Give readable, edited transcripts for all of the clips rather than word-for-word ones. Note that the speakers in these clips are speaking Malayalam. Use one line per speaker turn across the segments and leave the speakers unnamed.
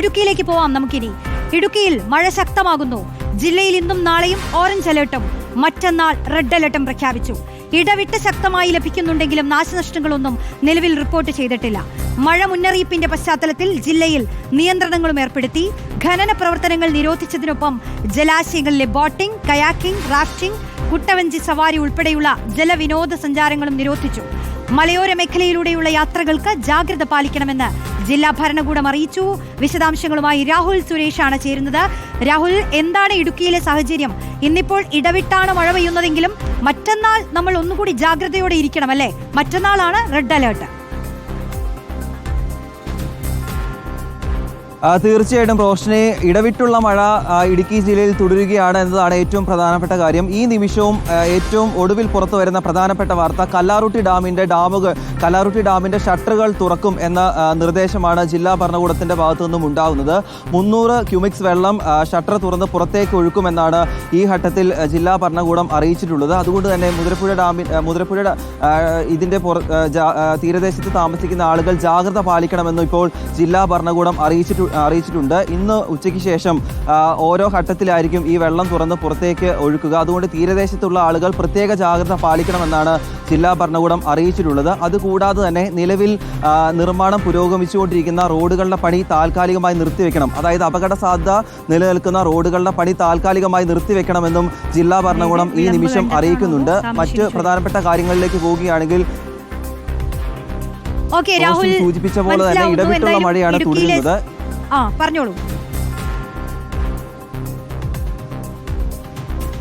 ഇടുക്കിയിലേക്ക് പോവാം നമുക്കിനി. ഇടുക്കിയിൽ മഴ ശക്തമാകുന്നു. ജില്ലയിൽ ഇന്നും നാളെയും ഓറഞ്ച് അലേർട്ടും മറ്റന്നാൾ റെഡ് അലേർട്ടും പ്രഖ്യാപിച്ചു. ഇടവിട്ട് ശക്തമായി ലഭിക്കുന്നുണ്ടെങ്കിലും നാശനഷ്ടങ്ങളൊന്നും നിലവിൽ റിപ്പോർട്ട് ചെയ്തിട്ടില്ല. മഴ മുന്നറിയിപ്പിന്റെ പശ്ചാത്തലത്തിൽ ജില്ലയിൽ നിയന്ത്രണങ്ങളും ഏർപ്പെടുത്തി. ഖനന പ്രവർത്തനങ്ങൾ നിരോധിച്ചതിനൊപ്പം ജലാശയങ്ങളിലെ ബോട്ടിംഗ്, കയാക്കിംഗ്, റാഫ്റ്റിംഗ്, കുട്ടവഞ്ചി സവാരി ഉൾപ്പെടെയുള്ള ജലവിനോദ സഞ്ചാരങ്ങളും നിരോധിച്ചു. മലയോര മേഖലയിലൂടെയുള്ള യാത്രകൾക്ക് ജാഗ്രത പാലിക്കണമെന്ന് ജില്ലാ ഭരണകൂടം അറിയിച്ചു. വിശദാംശങ്ങളുമായി രാഹുൽ സുരേഷാണ് ചേരുന്നത്. രാഹുൽ, എന്താണ് ഇടുക്കിയിലെ സാഹചര്യം? ഇന്നിപ്പോൾ ഇടവിട്ടാണ് മഴ പെയ്യുന്നതെങ്കിലും മറ്റന്നാൾ നമ്മൾ ഒന്നുകൂടി ജാഗ്രതയോടെ ഇരിക്കണം, അല്ലേ? മറ്റന്നാളാണ് റെഡ് അലേർട്ട്.
തീർച്ചയായിട്ടും റോഷനെ, ഇടവിട്ടുള്ള മഴ ഇടുക്കി ജില്ലയിൽ തുടരുകയാണ് എന്നതാണ് ഏറ്റവും പ്രധാനപ്പെട്ട കാര്യം. ഈ നിമിഷവും ഏറ്റവും ഒടുവിൽ പുറത്തു വരുന്ന പ്രധാനപ്പെട്ട വാർത്ത കല്ലാറുട്ടി ഡാമിന്റെ ഷട്ടറുകൾ തുറക്കും എന്ന നിർദ്ദേശമാണ് ജില്ലാ ഭരണകൂടത്തിന്റെ ഭാഗത്തു നിന്നും ഉണ്ടാകുന്നത്. 300 ക്യൂമിക്സ് വെള്ളം ഷട്ടർ തുറന്ന് പുറത്തേക്ക് ഒഴുക്കുമെന്നാണ് ഈ ഘട്ടത്തിൽ ജില്ലാ ഭരണകൂടം അറിയിച്ചിട്ടുള്ളത്. അതുകൊണ്ട് തന്നെ മുതിരപ്പുഴയുടെ ഇതിന്റെ തീരദേശത്ത് താമസിക്കുന്ന ആളുകൾ ജാഗ്രത പാലിക്കണമെന്നും ഇപ്പോൾ ജില്ലാ ഭരണകൂടം അറിയിച്ചിട്ടുണ്ട്. ഇന്ന് ഉച്ചയ്ക്ക് ശേഷം ഓരോ ഘട്ടത്തിലായിരിക്കും ഈ വെള്ളം തുറന്ന് പുറത്തേക്ക് ഒഴുക്കുക. അതുകൊണ്ട് തീരദേശത്തുള്ള ആളുകൾ പ്രത്യേക ജാഗ്രത പാലിക്കണമെന്നാണ് ജില്ലാ ഭരണകൂടം അറിയിച്ചിട്ടുള്ളത്. അതുകൂടാതെ തന്നെ നിലവിൽ നിർമ്മാണം പുരോഗമിച്ചുകൊണ്ടിരിക്കുന്ന റോഡുകളുടെ പണി താൽക്കാലികമായി നിർത്തിവെക്കണം. അതായത് അപകട സാധ്യത നിലനിൽക്കുന്ന റോഡുകളുടെ പണി താൽക്കാലികമായി നിർത്തിവെക്കണമെന്നും ജില്ലാ ഭരണകൂടം ഈ നിമിഷം അറിയിക്കുന്നുണ്ട്. മറ്റ് പ്രധാനപ്പെട്ട കാര്യങ്ങളിലേക്ക് പോവുകയാണെങ്കിൽ സൂചിപ്പിച്ച പോലെ തന്നെ ഇടവിട്ടുള്ള മഴയാണ് തുടരുന്നത്.
പറഞ്ഞോളൂ.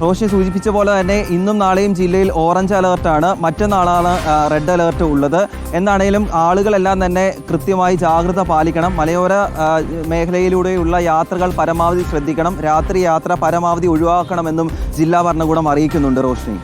റോഷി സൂചിപ്പിച്ച പോലെ തന്നെ ഇന്നും നാളെയും ജില്ലയിൽ ഓറഞ്ച് അലേർട്ടാണ്, മറ്റന്നാളാണ് റെഡ് അലേർട്ട് ഉള്ളത്. എന്നാണെങ്കിലും ആളുകളെല്ലാം തന്നെ കൃത്യമായി ജാഗ്രത പാലിക്കണം. മലയോര മേഖലയിലൂടെയുള്ള യാത്രകൾ പരമാവധി ശ്രദ്ധിക്കണം. രാത്രി യാത്ര പരമാവധി ഒഴിവാക്കണമെന്നും ജില്ലാ ഭരണകൂടം അറിയിക്കുന്നുണ്ട്. റോഷി.